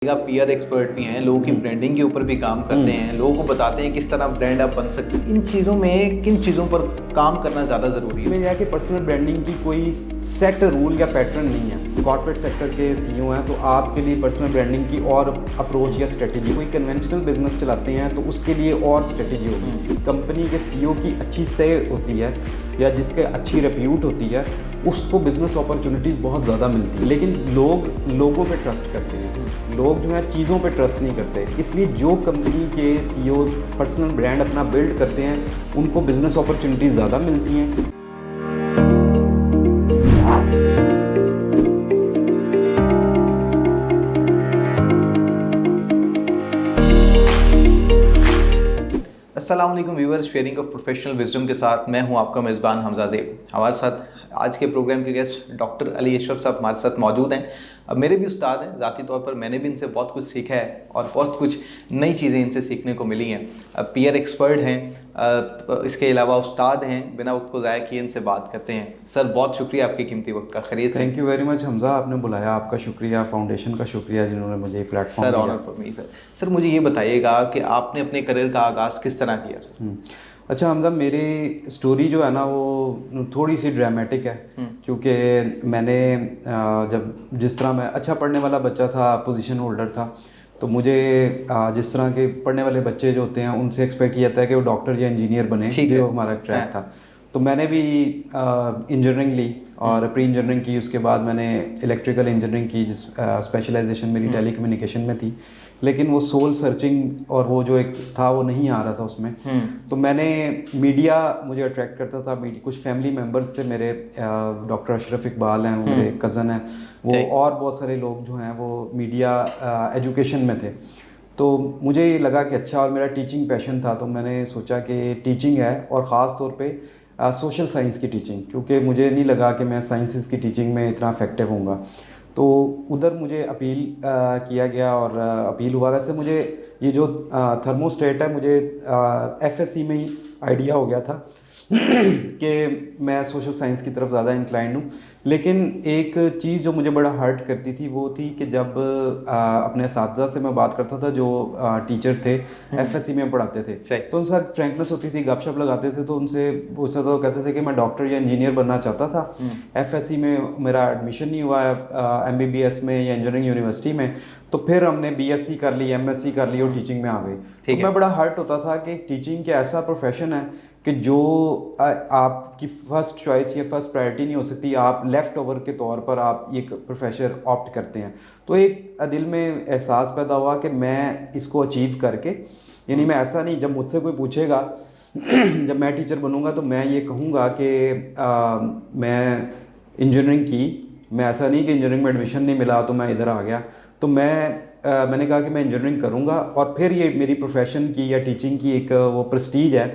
PR expert भी हैं, लोगों की ब्रांडिंग के ऊपर भी काम करते हैं, लोगों को बताते हैं किस तरह ब्रांड आप बन सकते हैं। इन चीज़ों में किन चीज़ों पर काम करना ज़्यादा ज़रूरी है? में यह कि पर्सनल ब्रांडिंग की कोई सेट रूल या पैटर्न नहीं है। कॉर्पोरेट सेक्टर के सीईओ हैं तो आपके लिए पर्सनल ब्रांडिंग की और अप्रोच या स्ट्रेटजी, कोई कन्वेंशनल बिजनेस चलाते हैं तो उसके लिए और स्ट्रेटजी होगी। कंपनी के सीईओ की अच्छी से होती है या जिसके अच्छी रेप्यूट होती है उसको बिजनेस अपॉर्चुनिटीज़ बहुत ज़्यादा मिलती है, लेकिन लोग लोगों पे ट्रस्ट करते हैं, लोग जो है चीज़ों पे ट्रस्ट नहीं करते। इसलिए जो कंपनी के सीईओज पर्सनल ब्रांड अपना बिल्ड करते हैं उनको बिजनेस अपॉर्चुनिटीज़ ज़्यादा मिलती हैं। अस्सलाम वालेकुम viewers, sharing of professional wisdom के साथ मैं हूं आपका मेज़बान हमजा ज़ेब। हमारे साथ आज के प्रोग्राम के गेस्ट डॉक्टर अली अशरफ साहब हमारे साथ मौजूद हैं। अब मेरे भी उस्ताद हैं, ज़ाती तौर पर मैंने भी इनसे बहुत कुछ सीखा है और बहुत कुछ नई चीज़ें इनसे सीखने को मिली हैं। अब पीआर एक्सपर्ट हैं, इसके अलावा उस्ताद हैं। बिना वक्त को ज़ाया किए इनसे बात करते हैं। सर बहुत शुक्रिया आपके कीमती वक्त का। खैरियत से? Thank you very much Hamza, आपने बुलाया, आपका शुक्रिया, फाउंडेशन का शुक्रिया जिन्होंने मुझे प्लेटफॉर्म सर दिया। Honour for me sir. Sir मुझे ये बताइएगा कि आपने अपने करियर का आगाज़ किस तरह किया सर? अच्छा हमजा, मेरी स्टोरी जो है ना वो थोड़ी सी ड्रामेटिक है, क्योंकि मैंने जब जिस तरह मैं अच्छा पढ़ने वाला बच्चा था, पोजीशन होल्डर था, तो मुझे जिस तरह के पढ़ने वाले बच्चे जो होते हैं उनसे एक्सपेक्ट किया जाता है कि वो डॉक्टर या इंजीनियर बने, जो हमारा ट्रैक था। तो मैंने भी इंजीनियरिंग ली और प्री इंजीनियरिंग की, उसके बाद मैंने इलेक्ट्रिकल इंजीनियरिंग की, जिस स्पेशलाइजेशन मेरी टेलीकम्युनिकेशन में थी, लेकिन वो सोल सर्चिंग और वो जो एक था वो नहीं आ रहा था उसमें। तो मैंने मीडिया मुझे अट्रैक्ट करता था। कुछ फैमिली मेम्बर्स थे मेरे, डॉक्टर अशरफ इकबाल हैं, मेरे कज़न हैं वो, और बहुत सारे लोग जो हैं वो मीडिया एजुकेशन में थे। तो मुझे ये लगा कि अच्छा, और मेरा टीचिंग पैशन था, तो मैंने सोचा कि टीचिंग है और ख़ास तौर पे सोशल साइंस की टीचिंग, क्योंकि मुझे नहीं लगा कि मैं साइंसेस की टीचिंग में इतना इफेक्टिव होऊंगा। तो उधर मुझे अपील किया गया और अपील हुआ। वैसे मुझे ये जो थर्मोस्टेट है, मुझे एफएससी में ही आइडिया हो गया था कि मैं सोशल साइंस की तरफ ज़्यादा इंक्लाइंड हूँ। लेकिन एक चीज़ जो मुझे बड़ा हर्ट करती थी वो थी कि जब अपने असातिज़ा से मैं बात करता था जो टीचर थे एफएससी में पढ़ाते थे, तो उनके साथ फ्रैंकनेस होती थी, गपशप लगाते थे, तो उनसे पूछता था, तो कहते थे कि मैं डॉक्टर या इंजीनियर बनना चाहता था। एफएससी में मेरा एडमिशन नहीं हुआ एमबीबीएस में या इंजीनियरिंग यूनिवर्सिटी में, तो फिर हमने बीएससी कर ली, एमएससी कर ली और टीचिंग में आ गई। तो मैं बड़ा हर्ट होता था कि टीचिंग क्या ऐसा प्रोफेशन है कि जो आपकी फ़र्स्ट चॉइस या फर्स्ट प्रायोरिटी नहीं हो सकती, आप लेफ़्ट ओवर के तौर पर आप ये प्रोफेशन ऑप्ट करते हैं। तो एक दिल में एहसास पैदा हुआ कि मैं इसको अचीव करके, यानी मैं ऐसा नहीं, जब मुझसे कोई पूछेगा जब मैं टीचर बनूंगा तो मैं ये कहूँगा कि मैं इंजीनियरिंग की, मैं ऐसा नहीं कि इंजीनियरिंग में एडमिशन नहीं मिला तो मैं इधर आ गया। तो मैंने कहा कि मैं इंजीनियरिंग करूँगा, और फिर ये मेरी प्रोफेशन की या टीचिंग की एक वो प्रेस्टीज है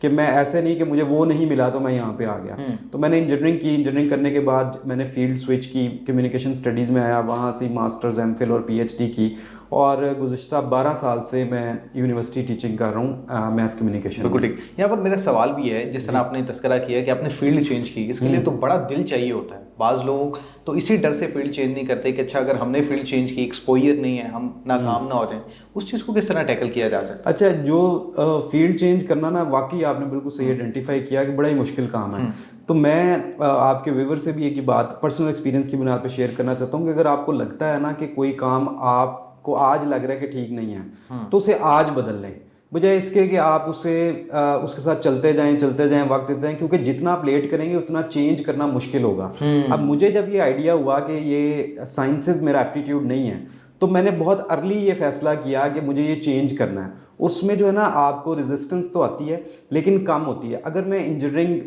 कि मैं ऐसे नहीं कि मुझे वो नहीं मिला तो मैं यहाँ पे आ गया। तो मैंने इंजीनियरिंग की, इंजीनियरिंग करने के बाद मैंने फील्ड स्विच की, कम्युनिकेशन स्टडीज़ में आया, वहाँ से मास्टर्स, एमफिल और पीएचडी की, और गुज़श्ता 12 साल से मैं यूनिवर्सिटी टीचिंग कर रहा हूँ मैथ कम्युनिकेशन। बिल्कुल ठीक। यहाँ पर मेरा सवाल भी है, जिस तरह आपने तस्करा किया कि आपने फील्ड चेंज की, इसके लिए तो बड़ा दिल चाहिए होता है। बाज़ लोग तो इसी डर से फील्ड चेंज नहीं करते कि अच्छा अगर हमने फील्ड चेंज की, एक्सपोजर नहीं है, हम नाकाम ना हो जाएं। उस चीज़ को किस तरह टैकल किया जा सकता है? अच्छा, जो फील्ड चेंज करना ना, वाकई आपने बिल्कुल सही आइडेंटिफाई किया कि बड़ा ही मुश्किल काम है। तो मैं आपके व्यूवर से भी एक ही बात पर्सनल एक्सपीरियंस की बुनियाद पर शेयर करना चाहता हूँ कि अगर आपको लगता है ना कि कोई काम आपको आज लग रहा है कि ठीक नहीं है, तो उसे आज बदल लें, बजाय इसके कि आप उसके साथ चलते जाएं, वक्त देते जाएं, क्योंकि जितना आप लेट करेंगे उतना चेंज करना मुश्किल होगा। अब मुझे जब ये आइडिया हुआ कि ये साइंसेस मेरा एप्टीट्यूड नहीं है, तो मैंने बहुत अर्ली ये फैसला किया कि मुझे ये चेंज करना है। उसमें जो है ना आपको रेजिस्टेंस तो आती है लेकिन कम होती है। अगर मैं इंजीनियरिंग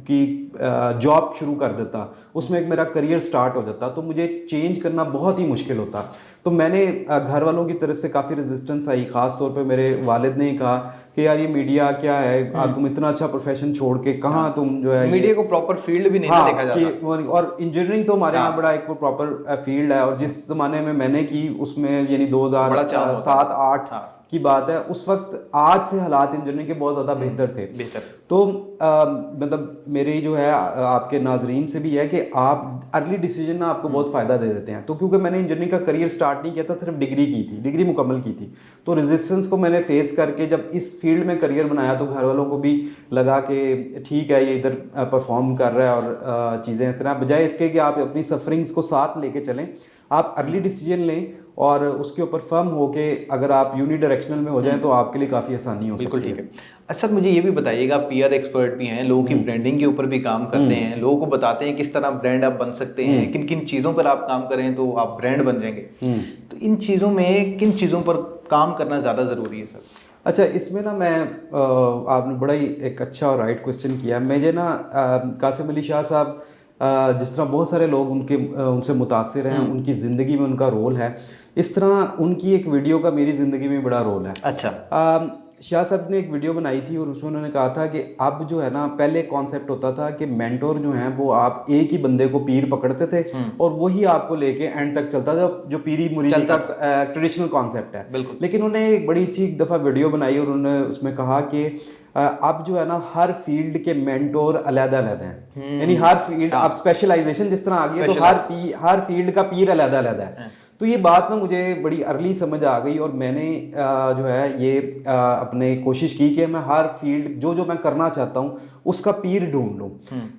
की जॉब शुरू कर देता, उसमें एक मेरा करियर स्टार्ट हो जाता, तो मुझे चेंज करना बहुत ही मुश्किल होता। तो मैंने घर वालों की तरफ से काफ़ी रेजिस्टेंस आई, ख़ास तौर पे मेरे वालिद ने ही कहा कि यार ये मीडिया क्या है, तुम इतना अच्छा प्रोफेशन छोड़ के कहाँ तुम जो है, मीडिया को प्रॉपर फील्ड भी नहीं ना देखा जाता। और इंजीनियरिंग तो हमारे यहाँ बड़ा एक प्रॉपर फील्ड है, और जिस ज़माने में मैंने की उसमें यानी 2007-8 की बात है, उस वक्त आज से हालात इंजीनियरिंग के बहुत ज़्यादा बेहतर थे। तो मतलब मेरी जो है आपके नाजरीन से भी है कि आप अर्ली डिसीजन ना आपको बहुत फ़ायदा दे देते हैं। तो क्योंकि मैंने इंजीनियरिंग का करियर स्टार्ट नहीं किया था, सिर्फ डिग्री की थी, डिग्री मुकम्मल की थी, तो रेजिस्टेंस को मैंने फेस करके जब इस फील्ड में करियर बनाया तो घर वालों को भी लगा कि ठीक है ये इधर परफॉर्म कर रहा है और चीज़ें इस तरह, बजाय इसके कि आप अपनी सफरिंग्स को साथ लेके चलें, आप अर्ली डिसीजन लें और उसके ऊपर फर्म हो के अगर आप यूनिडायरेक्शनल में हो जाएं तो आपके लिए काफ़ी आसानी हो सकती है। बिल्कुल ठीक है। अच्छा, मुझे ये भी बताइएगा, पीआर एक्सपर्ट भी हैं, लोगों की ब्रांडिंग के ऊपर भी काम करते हैं, लोगों को बताते हैं किस तरह ब्रांड आप बन सकते हैं, किन किन चीज़ों पर आप काम करें तो आप ब्रांड बन जाएंगे। तो इन चीज़ों में किन चीज़ों पर काम करना ज़्यादा ज़रूरी है सर? अच्छा, इसमें ना मैं आपने बड़ा ही एक अच्छा और राइट क्वेश्चन किया। मुझे ना कासिम अली शाह साहब जिस तरह बहुत सारे लोग उनसे मुतासिर हैं, उनकी ज़िंदगी में उनका रोल है, इस तरह उनकी एक वीडियो का मेरी ज़िंदगी में बड़ा रोल है। अच्छा। शाह साहब ने एक वीडियो बनाई थी और उसमें उन्होंने कहा था कि अब जो है ना, पहले कॉन्सेप्ट होता था कि मेंटोर जो हैं वो आप एक ही बंदे को पीर पकड़ते थे और वही आपको लेके एंड तक चलता था, जो पीरी मुरीदी का ट्रेडिशनल कॉन्सेप्ट है। लेकिन उन्होंने एक बड़ी अच्छी एक दफ़ा वीडियो बनाई और उन्होंने उसमें कहा कि अब जो है ना हर फील्ड के मेंटोर अलग-अलग हैं, यानी हर फील्ड अब स्पेशलाइजेशन जिस तरह आ गई है तो हर फील्ड का पीर अलग-अलग है। तो ये बात ना मुझे बड़ी अर्ली समझ आ गई और मैंने जो है ये अपने कोशिश की कि मैं हर फील्ड जो मैं करना चाहता हूँ उसका पीर ढूंढ लूँ।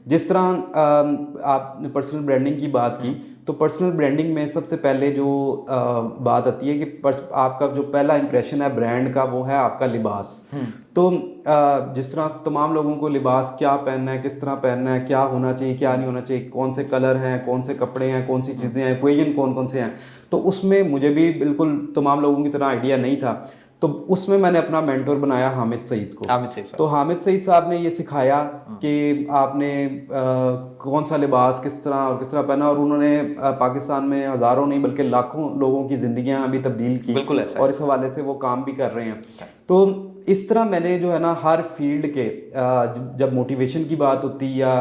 जिस तरह आपने पर्सनल ब्रांडिंग की बात की, तो पर्सनल ब्रांडिंग में सबसे पहले जो बात आती है कि आपका जो पहला इंप्रेशन है ब्रांड का वो है आपका लिबास। तो जिस तरह तमाम लोगों को लिबास क्या पहनना है, किस तरह पहनना है, क्या होना चाहिए, क्या नहीं होना चाहिए, कौन से कलर हैं, कौन से कपड़े हैं, कौन सी चीज़ें हैं, इक्वेशन कौन कौन से हैं, तो उसमें मुझे भी बिल्कुल तमाम लोगों की तरह आइडिया नहीं था। तो उसमें मैंने अपना मेंटोर बनाया हामिद सईद को। तो हामिद सईद साहब ने ये सिखाया कि आपने कौन सा लिबास किस तरह और किस तरह पहना, और उन्होंने पाकिस्तान में हज़ारों नहीं बल्कि लाखों लोगों की ज़िंदगियां अभी तब्दील की और इस हवाले से वो काम भी कर रहे हैं। तो इस तरह मैंने जो है ना हर फील्ड के जब मोटिवेशन की बात होती या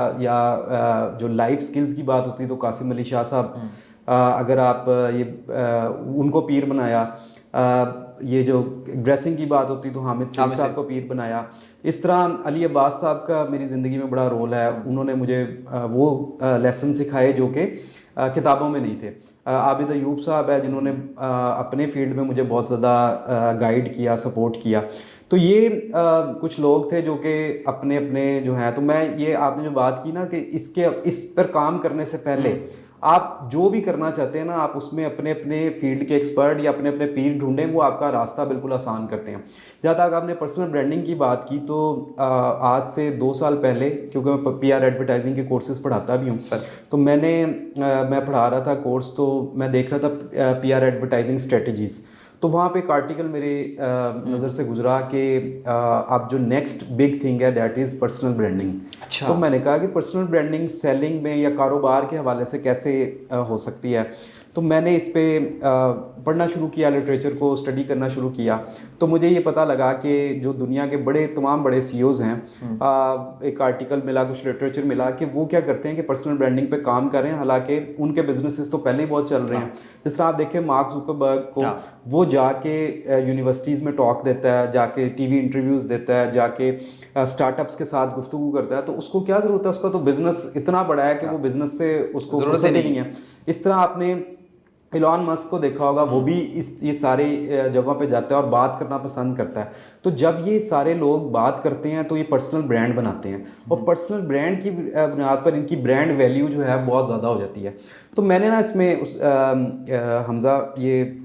जो लाइफ स्किल्स की बात होती तो कासिम अली शाह साहब, अगर आप ये उनको पीर बनाया, ये जो ड्रेसिंग की बात होती तो हामिद सईद साहब को पीर बनाया। इस तरह अली अब्बास साहब का मेरी ज़िंदगी में बड़ा रोल है, उन्होंने मुझे वो लेसन सिखाए जो कि किताबों में नहीं थे। आबिद अयूब साहब है जिन्होंने अपने फील्ड में मुझे बहुत ज़्यादा गाइड किया, सपोर्ट किया। तो ये कुछ लोग थे जो कि अपने अपने जो हैं, तो मैं ये आपने जो बात की ना कि इस पर काम करने से पहले आप जो भी करना चाहते हैं ना, आप उसमें अपने अपने फील्ड के एक्सपर्ट या अपने अपने पीर ढूंढें, वो आपका रास्ता बिल्कुल आसान करते हैं। जहाँ तक आपने पर्सनल ब्रांडिंग की बात की, तो आज से 2 साल पहले, क्योंकि मैं पीआर एडवर्टाइजिंग के कोर्सेज पढ़ाता भी हूँ, तो मैं पढ़ा रहा था कोर्स, तो मैं देख रहा था पीआर एडवर्टाइजिंग स्ट्रेटजीज़। तो वहाँ पे एक आर्टिकल मेरे नज़र से गुजरा कि अब जो नेक्स्ट बिग थिंग है दैट इज़ पर्सनल ब्रांडिंग। अच्छा। तो मैंने कहा कि पर्सनल ब्रांडिंग सेलिंग में या कारोबार के हवाले से कैसे हो सकती है। तो मैंने इस पे पढ़ना शुरू किया, लिटरेचर को स्टडी करना शुरू किया। तो मुझे ये पता लगा कि जो दुनिया के तमाम बड़े सीईओज़ हैं, एक आर्टिकल मिला, कुछ लिटरेचर मिला कि वो क्या करते हैं कि पर्सनल ब्रांडिंग पे काम कर रहे हैं, हालांकि उनके बिजनेसेस तो पहले ही बहुत चल रहे हैं। जिस तरह आप देखें मार्क जुकरबर्ग को, वो जाके यूनिवर्सिटीज़ में टॉक देता है, जाके टीवी इंटरव्यूज़ देता है, जाके स्टार्टअप्स के साथ गुफ्तगू करता है। तो उसको क्या ज़रूरत है, उसका तो बिज़नेस इतना बड़ा है कि वो बिज़नेस से उसको फुर्सत ही नहीं है। इस तरह आपने इलॉन मस्क को देखा होगा, वो भी ये सारे जगहों पे जाता है और बात करना पसंद करता है। तो जब ये सारे लोग बात करते हैं तो ये पर्सनल ब्रांड बनाते हैं, और पर्सनल ब्रांड की बुनियाद पर इनकी ब्रांड वैल्यू जो है बहुत ज़्यादा हो जाती है। तो मैंने ना इसमें हमज़ा ये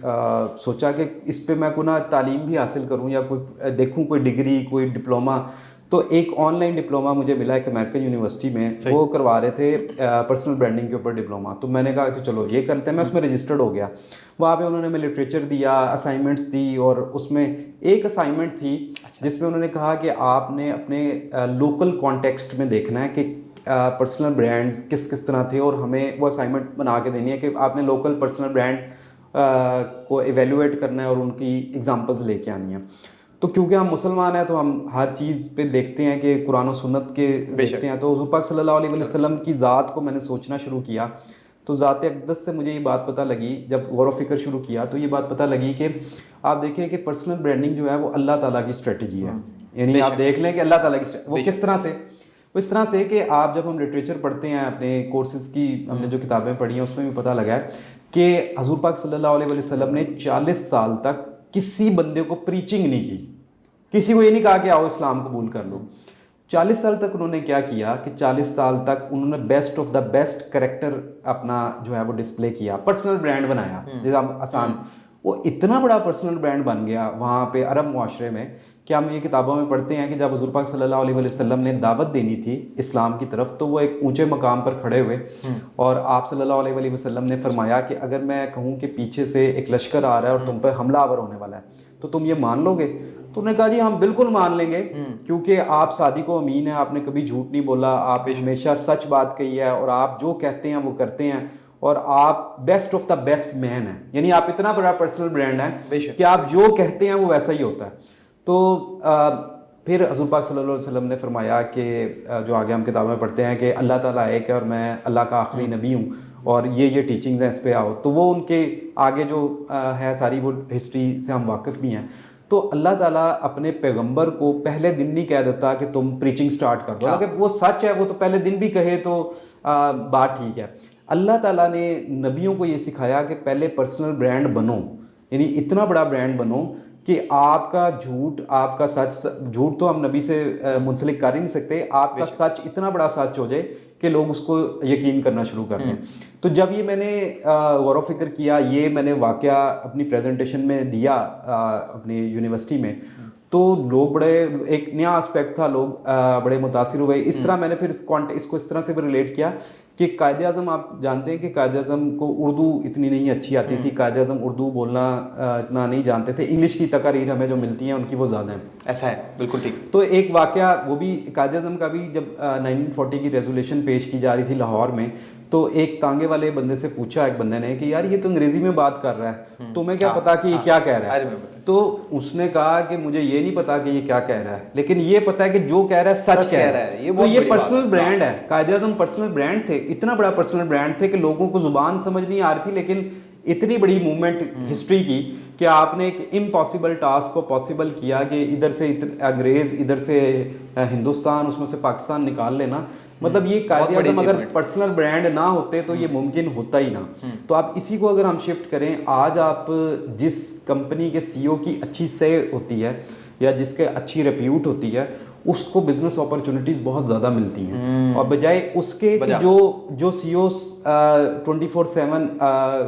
सोचा कि इस पर मैं कोई ना तालीम भी हासिल करूँ या कोई देखूँ, कोई डिग्री, कोई डिप्लोमा। तो एक ऑनलाइन डिप्लोमा मुझे मिला एक अमेरिकन यूनिवर्सिटी में, वो करवा रहे थे पर्सनल ब्रांडिंग के ऊपर डिप्लोमा। तो मैंने कहा कि चलो ये करते हैं, मैं उसमें रजिस्टर्ड हो गया। वहाँ पे उन्होंने मैं लिटरेचर दिया, असाइनमेंट्स दी, और उसमें एक असाइनमेंट थी जिसमें उन्होंने कहा कि आपने अपने लोकल कॉन्टेक्स्ट में देखना है कि पर्सनल ब्रांड्स किस किस तरह थे, और हमें वो असाइनमेंट बना के देनी है कि आपने लोकल पर्सनल ब्रांड को एवेलुएट करना है और उनकी एग्जांपल्स लेके आनी है। तो क्योंकि हम मुसलमान हैं तो हम हर चीज़ पे देखते हैं कि कुरान और सुन्नत के देखते हैं। तो हुज़ूर पाक सल्लल्लाहु अलैहि वसल्लम की ज़ात को मैंने सोचना शुरू किया। तो ज़ात अक़दस से मुझे ये बात पता लगी, जब गौर व फिक्र शुरू किया तो ये बात पता लगी कि आप देखिए कि पर्सनल ब्रांडिंग जो है वो अल्लाह ताला की स्ट्रेटजी है। यानी आप देख लें कि अल्लाह ताला की वो किस तरह से, वो इस तरह से कि आप जब हम लिटरेचर पढ़ते हैं, अपने कोर्सेज़ की हमने जो किताबें पढ़ी हैं उसमें भी पता लगा है कि हज़ूर पाक सल्लल्लाहु अलैहि वसल्लम ने 40 साल तक किसी बंदे को प्रीचिंग नहीं की, किसी को ये नहीं कहा कि आओ इस्लाम कबूल कर लो। 40 साल तक उन्होंने क्या किया कि 40 साल तक उन्होंने best of the best character अपना जो है वो डिस्प्ले किया, पर्सनल ब्रांड बनाया। जैसे हम आसान, वो इतना बड़ा पर्सनल ब्रांड बन गया वहाँ पे अरब मुआशरे में कि हम ये किताबों में पढ़ते हैं कि जब हुज़ूर पाक सल्लल्लाहु अलैहि वसल्लम ने दावत देनी थी इस्लाम की तरफ, तो वो एक ऊंचे मकाम पर खड़े हुए और आप सल्लल्लाहु अलैहि वसल्लम ने फरमाया कि अगर मैं कहूँ कि पीछे से एक लश्कर आ रहा है और तुम पर हमलावर होने वाला है तो तुम ये मान लोगे? तो उन्होंने कहा जी हम बिल्कुल मान लेंगे, क्योंकि आप सादिक व अमीन हैं, आपने कभी झूठ नहीं बोला, आप हमेशा सच बात कही है और आप जो कहते हैं वो करते हैं और आप best of the best man हैं। यानी आप इतना बड़ा पर्सनल ब्रांड है कि आप जो कहते हैं वो वैसा ही होता है। तो फिर हज़ूर पाक सल्लल्लाहु अलैहि वसल्लम ने फरमाया कि जो आगे हम किताब में पढ़ते हैं कि अल्लाह ताला एक है और मैं अल्लाह का आखिरी नबी हूँ और ये टीचिंग्स हैं, इस पे आओ। तो वो उनके आगे जो है सारी वो हिस्ट्री से हम वाकिफ़ भी हैं। तो अल्लाह ताला अपने पैगंबर को पहले दिन नहीं कह देता कि तुम प्रीचिंग स्टार्ट कर दो, अगर वो सच है वो तो पहले दिन भी कहे तो बात ठीक है। अल्लाह ताला ने नबियों को ये सिखाया कि पहले पर्सनल ब्रांड बनो, यानी इतना बड़ा ब्रांड बनो कि आपका झूठ, आपका सच, झूठ तो हम नबी से मुंसलिक कर ही नहीं सकते, आपका सच इतना बड़ा सच हो जाए कि लोग उसको यकीन करना शुरू कर दें। तो जब ये मैंने गौर व फिक्र किया, ये मैंने वाक़या अपनी प्रेजेंटेशन में दिया अपनी यूनिवर्सिटी में, तो लोग बड़े, एक नया एस्पेक्ट था, लोग बड़े मुतासिर हुए। इस तरह मैंने फिर इसको इस तरह से भी रिलेट किया कि कायदे आज़म, आप जानते हैं कि कायदे आज़म को उर्दू इतनी नहीं अच्छी आती थी, कायदे आज़म उर्दू बोलना इतना नहीं जानते थे, इंग्लिश की तकारीर हमें जो मिलती हैं उनकी वो ज़्यादा हैं। ऐसा है, बिल्कुल ठीक। तो एक वाक़या वो भी कायदे आज़म का भी, जब 1940 की रेजोल्यूशन पेश की जा रही थी लाहौर में, तो एक तांगे वाले बंदे से पूछा एक बंदे ने कि यार ये तो अंग्रेज़ी में बात कर रहा है, तुम्हें क्या पता कि ये क्या कह रहा है? तो उसने कहा कि मुझे ये नहीं पता कि ये क्या कह रहा है, लेकिन ये पता है कि जो कह रहा है सच कह रहा है। तो ये पर्सनल ब्रांड है। कायदे आज़म पर्सनल ब्रांड थे, इतना बड़ा पर्सनल ब्रांड थे कि लोगों को ज़ुबान समझ नहीं आ रही थी, लेकिन इतनी बड़ी मूवमेंट हिस्ट्री की कि आपने एक इम्पॉसिबल टास्क को पॉसिबल किया कि इधर से अंग्रेज़, इधर से हिंदुस्तान, उसमें से पाकिस्तान निकाल लेना। मतलब ये कायदे आज़म अगर पर्सनल ब्रांड ना होते तो ये मुमकिन होता ही ना। तो आप इसी को अगर हम शिफ्ट करें, आज आप जिस कंपनी के सीईओ की अच्छी से होती है या जिसके अच्छी रेप्यूट होती है, उसको बिजनेस अपॉर्चुनिटीज़ बहुत ज़्यादा मिलती हैं, और बजाय उसके कि जो सीईओ 24/7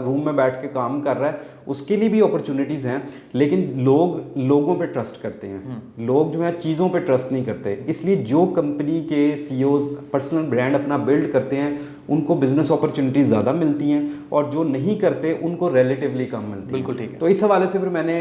रूम में बैठ के काम कर रहा है, उसके लिए भी अपॉर्चुनिटीज़ हैं, लेकिन लोगों पे ट्रस्ट करते हैं। लोग जो है चीज़ों पे ट्रस्ट नहीं करते। इसलिए जो कंपनी के सीईओज़ पर्सनल ब्रांड अपना बिल्ड करते हैं उनको बिजनेस अपॉर्चुनिटीज़ ज़्यादा मिलती हैं, और जो नहीं करते उनको रिलेटिवली कम मिलती हैं। बिल्कुल ठीक है। तो इस हवाले से फिर मैंने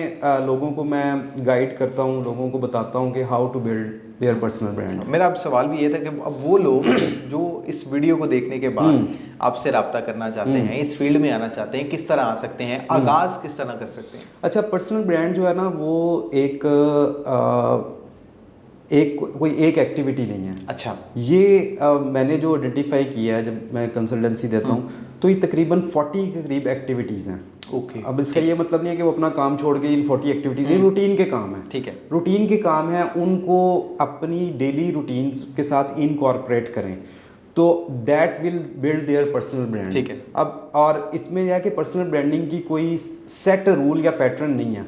लोगों को मैं गाइड करता हूँ, लोगों को बताता हूँ कि how to build their personal brand. मेरा अब सवाल भी ये था कि अब वो लोग जो इस वीडियो को देखने के बाद आपसे रब्ता करना चाहते हैं, इस फील्ड में आना चाहते हैं, किस तरह आ सकते हैं, आगाज़ किस तरह कर सकते हैं? अच्छा, पर्सनल ब्रांड जो है ना वो कोई एक एक्टिविटी नहीं है। अच्छा, ये मैंने जो आइडेंटिफाई किया है, जब मैं कंसल्टेंसी देता हूँ तो ये तकरीबन 40 के करीब एक्टिविटीज़ हैं। ओके। अब इसका ये मतलब नहीं है कि वो अपना काम छोड़ के इन 40 एक्टिविटीज, ये रूटीन के काम है। ठीक है, रूटीन के काम है, उनको अपनी डेली रूटीन्स के साथ इनकॉर्पोरेट करें, तो that will build their personal brand. ठीक है। अब और इसमें यह है कि पर्सनल ब्रांडिंग की कोई सेट रूल या पैटर्न नहीं है।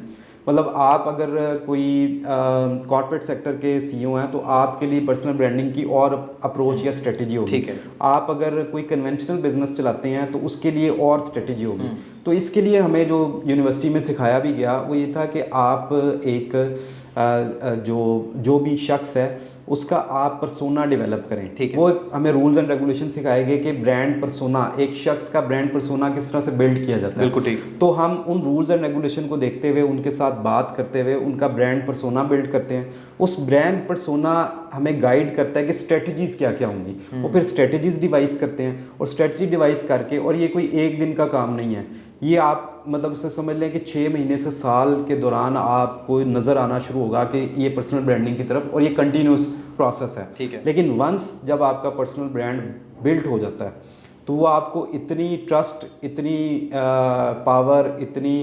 मतलब आप अगर कोई कॉर्पोरेट सेक्टर के सीईओ हैं तो आपके लिए पर्सनल ब्रांडिंग की और अप्रोच या स्ट्रेटजी होगी। ठीक है। आप अगर कोई कन्वेंशनल बिजनेस चलाते हैं तो उसके लिए और स्ट्रेटजी होगी। तो इसके लिए हमें जो यूनिवर्सिटी में सिखाया भी गया वो ये था कि आप एक जो भी शख्स है उसका आप पर्सोना डेवलप करें। ठीक है। वो हमें रूल्स एंड रेगुलेशन सिखाए गए कि ब्रांड पर्सोना, एक शख्स का ब्रांड पर्सोना किस तरह से बिल्ड किया जाता है। बिल्कुल ठीक। तो हम उन रूल्स एंड रेगुलेशन को देखते हुए, उनके साथ बात करते हुए उनका ब्रांड पर्सोना बिल्ड करते हैं। उस ब्रांड पर्सोना हमें गाइड करता है कि स्ट्रेटजीज़ क्या क्या होंगी, वो फिर स्ट्रेटजीज़ डिवाइस करते हैं, और स्ट्रेटजी डिवाइस करके, और ये कोई एक दिन का काम नहीं है, ये आप मतलब उसे समझ लें कि 6 महीने से साल के दौरान आपको नज़र आना शुरू होगा कि ये पर्सनल ब्रांडिंग की तरफ, और ये कंटिन्यूस प्रोसेस है। ठीक है। लेकिन वंस जब आपका पर्सनल ब्रांड बिल्ड हो जाता है तो वो आपको इतनी ट्रस्ट, इतनी पावर, इतनी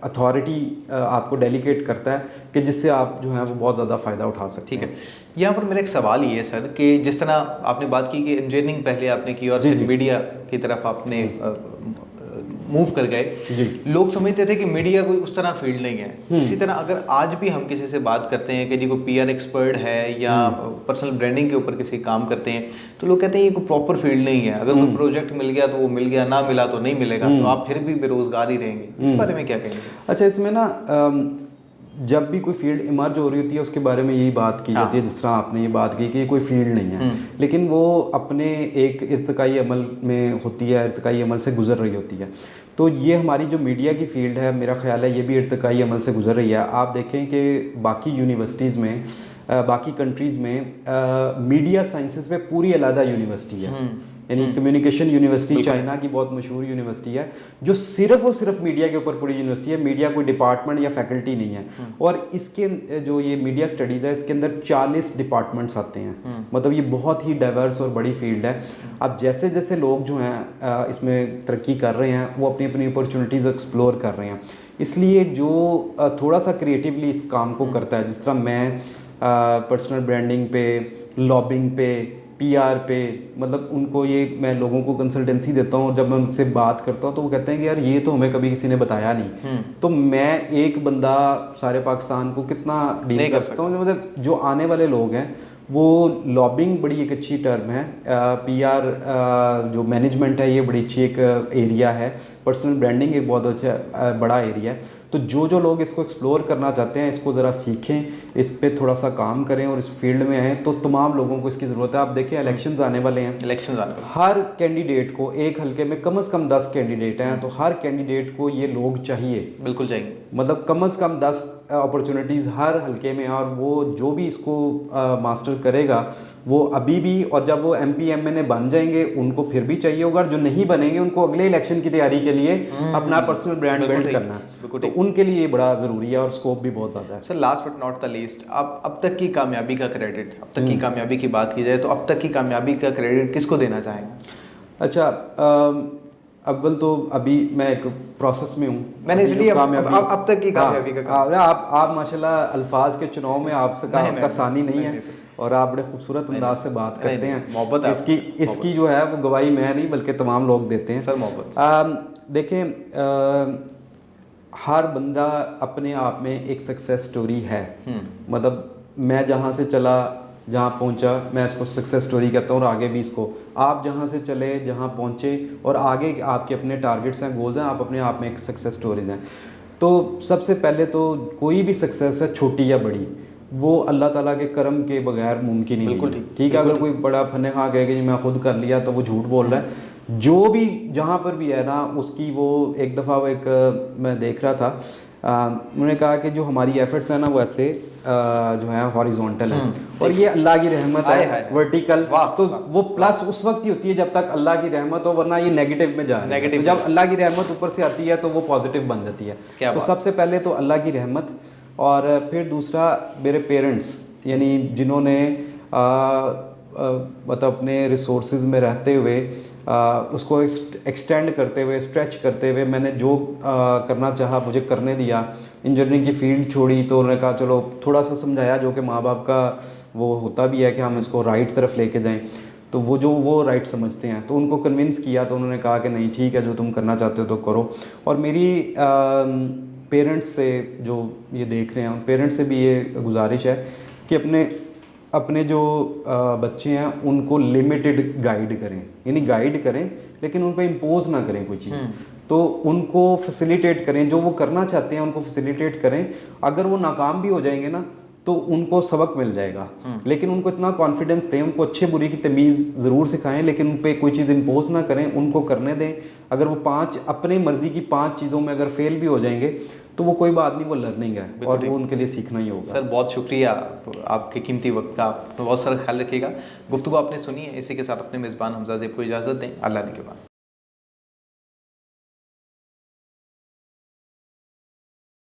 अथॉरिटी आपको डेलीकेट करता है कि जिससे आप जो है वो बहुत ज़्यादा फ़ायदा उठा सकते हैं। ठीक है, यहाँ पर मेरा एक सवाल ये है सर कि जिस तरह आपने बात की कि इंजीनियरिंग पहले आपने की और फिर मीडिया की तरफ आपने मूव कर गए, लोग समझते थे कि मीडिया कोई उस तरह फील्ड नहीं है। इसी तरह अगर आज भी हम किसी से बात करते हैं कि जी कोई पीआर एक्सपर्ट है या पर्सनल ब्रांडिंग के ऊपर किसी काम करते हैं, तो लोग कहते हैं ये कोई प्रॉपर फील्ड नहीं है, अगर कोई प्रोजेक्ट मिल गया तो वो मिल गया, ना मिला तो नहीं मिलेगा, तो आप फिर भी बेरोजगार ही रहेंगे। इस बारे में क्या कहेंगे? अच्छा, इसमें ना जब भी कोई फील्ड इमर्ज हो रही होती है उसके बारे में यही बात की जाती है, जिस तरह आपने ये बात की कि ये कोई फील्ड नहीं है, लेकिन वो अपने एक इर्तिकाई अमल में होती है, इर्तिकाई अमल से गुजर रही होती है। तो ये हमारी जो मीडिया की फील्ड है, मेरा ख्याल है ये भी इर्तिकाई अमल से गुजर रही है। आप देखें कि बाकी यूनिवर्सिटीज़ में, बाकी कंट्रीज़ में मीडिया साइंसेस पे पूरी अलग यूनिवर्सिटी है, यानी कम्युनिकेशन यूनिवर्सिटी चाइना की बहुत मशहूर यूनिवर्सिटी है, जो सिर्फ और सिर्फ मीडिया के ऊपर पूरी यूनिवर्सिटी है। मीडिया कोई डिपार्टमेंट या फैकल्टी नहीं है। और इसके जो ये मीडिया स्टडीज़ है, इसके अंदर 40 डिपार्टमेंट्स आते हैं। मतलब ये बहुत ही डाइवर्स और बड़ी फील्ड है। अब जैसे जैसे लोग जो हैं इसमें तरक्की कर रहे हैं, वो अपनी अपनी अपॉर्चुनिटीज़ एक्सप्लोर कर रहे हैं। इसलिए जो थोड़ा सा क्रिएटिवली इस काम को करता है, जिस तरह मैं पर्सनल ब्रांडिंग पे, लॉबिंग पे, पीआर पे, मतलब उनको ये मैं लोगों को कंसल्टेंसी देता हूँ, जब मैं उनसे बात करता हूँ तो वो कहते हैं कि यार ये तो हमें कभी किसी ने बताया नहीं। तो मैं एक बंदा सारे पाकिस्तान को कितना डील कर सकता हूँ। मतलब जो आने वाले लोग हैं वो, लॉबिंग बड़ी एक अच्छी टर्म है, पीआर जो मैनेजमेंट है ये बड़ी अच्छी एक एरिया है, पर्सनल ब्रांडिंग एक बहुत अच्छा बड़ा एरिया है। तो जो लोग इसको एक्सप्लोर करना चाहते हैं, इसको ज़रा सीखें, इस पे थोड़ा सा काम करें और इस फील्ड में आएँ, तो तमाम लोगों को इसकी ज़रूरत है। आप देखें इलेक्शंस आने वाले हैं, हर कैंडिडेट को एक हलके में कम से कम 10 कैंडिडेट हैं, तो हर कैंडिडेट को ये लोग चाहिए, बिल्कुल चाहिए। मतलब कम से कम 10 अपॉर्चुनिटीज़ हर हलके में, और वो जो भी इसको मास्टर करेगा वो अभी भी, और जब वो MP MNA बन जाएंगे उनको फिर भी चाहिए होगा, और जो नहीं बनेंगे उनको अगले इलेक्शन की तैयारी के लिए अपना पर्सनल ब्रांड बिल्ड करना है, तो उनके लिए बड़ा ज़रूरी है और स्कोप भी बहुत ज़्यादा है। Sir last but not the least, आप अब तक की कामयाबी का क्रेडिट, अब तक की कामयाबी की बात की जाए तो अब तक की कामयाबी का क्रेडिट किसको देना चाहेंगे? अच्छा, अव्वल तो अभी मैं एक प्रोसेस में हूँ, मैंने इसलिए अब तक की कामयाबी का आप माशाल्लाह अल्फाज के चुनाव में आपका सानी नहीं है, और आप बड़े खूबसूरत अंदाज से बात करते हैं। मोहब्बत इसकी जो है वो गवाही मैं नहीं बल्कि तमाम लोग देते हैं। सर मोहब्बत देखें, हर बंदा अपने आप में एक सक्सेस स्टोरी है। मतलब मैं जहाँ से चला, जहाँ पहुँचा, मैं इसको सक्सेस स्टोरी कहता हूँ, और आगे भी इसको, आप जहाँ से चले, जहाँ पहुँचे, और आगे आपके अपने टारगेट्स हैं, गोल्स हैं, आप अपने आप में एक सक्सेस स्टोरीज हैं। तो सबसे पहले तो कोई भी सक्सेस है, छोटी या बड़ी, वो अल्लाह ताला के करम के बगैर मुमकिन ही नहीं है। ठीक है, अगर कोई बड़ा फन्ने खा कहे कि मैं खुद कर लिया तो वो झूठ बोल रहा है। जो भी जहाँ पर भी है ना, उसकी वो एक दफ़ा वो एक मैं देख रहा था, उन्होंने कहा कि जो हमारी एफर्ट्स हैं ना वो ऐसे जो है हॉरिजॉन्टल है, और ये अल्लाह की रहमत है वर्टिकल। तो वो प्लस उस वक्त ही होती है जब तक अल्लाह की रहमत हो, वरना ये नेगेटिव में जा रहा है। तो जब अल्लाह की रहमत ऊपर से आती है तो वो पॉजिटिव बन जाती है। तो सबसे पहले तो अल्लाह की रहमत, और फिर दूसरा मेरे पेरेंट्स, यानी जिन्होंने मतलब अपने रिसोर्सेज में रहते हुए उसको एक्सटेंड करते हुए, स्ट्रेच करते हुए, मैंने जो करना चाहा मुझे करने दिया। इंजीनियरिंग की फील्ड छोड़ी तो उन्होंने कहा चलो थोड़ा सा समझाया, जो कि माँ बाप का वो होता भी है कि हम इसको राइट तरफ लेके जाएं, तो वो राइट समझते हैं, तो उनको कन्विंस किया, तो उन्होंने कहा कि नहीं ठीक है, जो तुम करना चाहते हो तो करो। और मेरी पेरेंट्स से, जो ये देख रहे हैं, उन पेरेंट्स से भी ये गुजारिश है कि अपने जो बच्चे हैं उनको लिमिटेड गाइड करें, यानी गाइड करें लेकिन उन पर इम्पोज ना करें कोई चीज़। तो उनको फैसिलिटेट करें, जो वो करना चाहते हैं उनको फैसिलिटेट करें। अगर वो नाकाम भी हो जाएंगे ना तो उनको सबक मिल जाएगा, लेकिन उनको इतना कॉन्फिडेंस दें, उनको अच्छे बुरे की तमीज़ ज़रूर सिखाएं, लेकिन उन पर कोई चीज़ इम्पोज ना करें, उनको करने दें। अगर वो 5 अपने मर्ज़ी की 5 चीज़ों में अगर फेल भी हो जाएंगे तो वो कोई बात नहीं, वो लर्निंग है और वो उनके लिए सीखना ही होगा। सर बहुत शुक्रिया आपके कीमती वक्त का, आप बहुत सारा ख्याल रखिएगा। गुफ्तगू आपने सुनी है, इसी के साथ अपने मेज़बान हमजा ज़ेब को इजाज़त दें। अल्लाह ने के बाद।